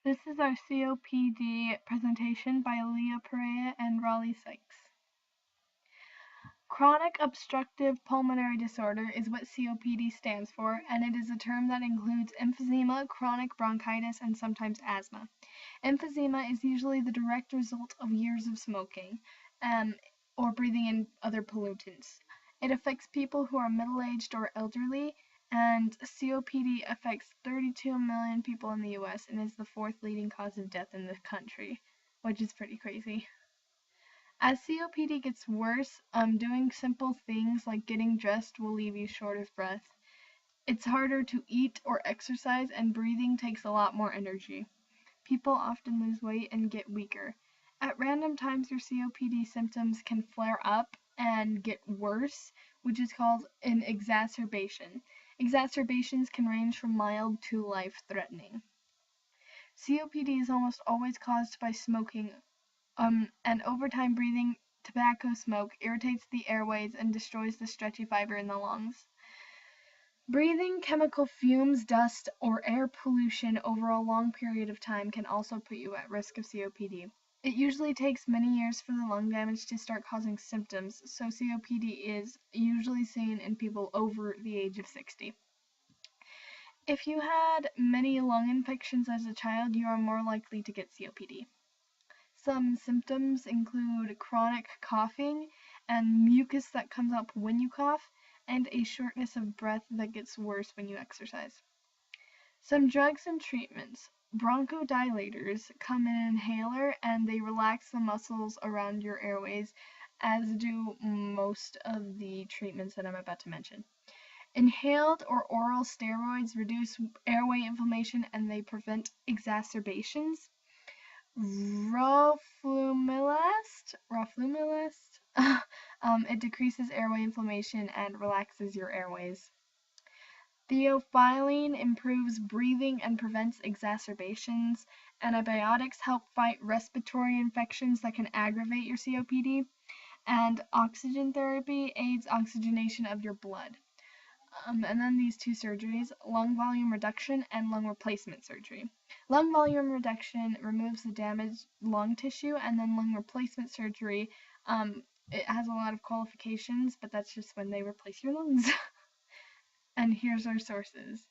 This is our COPD presentation by Leah Perea and Raleigh Sykes. Chronic obstructive pulmonary disorder is what COPD stands for, and it is a term that includes emphysema, chronic bronchitis, and sometimes asthma. Emphysema is usually the direct result of years of smoking or breathing in other pollutants. It affects people who are middle-aged or elderly, and COPD affects 32 million people in the US and is the fourth leading cause of death in the country, which is pretty crazy. As COPD gets worse, doing simple things like getting dressed will leave you short of breath. It's harder to eat or exercise, and breathing takes a lot more energy. People often lose weight and get weaker. At random times, your COPD symptoms can flare up and get worse, which is called an exacerbation. Exacerbations can range from mild to life-threatening. COPD is almost always caused by smoking, and over time breathing tobacco smoke irritates the airways and destroys the stretchy fiber in the lungs. Breathing chemical fumes, dust, or air pollution over a long period of time can also put you at risk of COPD. It usually takes many years for the lung damage to start causing symptoms, so COPD is usually seen in people over the age of 60. If you had many lung infections as a child, you are more likely to get COPD. Some symptoms include chronic coughing and mucus that comes up when you cough, and a shortness of breath that gets worse when you exercise. Some drugs and treatments. Bronchodilators come in an inhaler and they relax the muscles around your airways, as do most of the treatments that I'm about to mention. Inhaled or oral steroids reduce airway inflammation and they prevent exacerbations. Roflumilast, it decreases airway inflammation and relaxes your airways. Theophylline improves breathing and prevents exacerbations. Antibiotics help fight respiratory infections that can aggravate your COPD. And oxygen therapy aids oxygenation of your blood. And then these two surgeries, lung volume reduction and lung replacement surgery. Lung volume reduction removes the damaged lung tissue, and then lung replacement surgery, it has a lot of qualifications, but that's just when they replace your lungs. And here's our sources.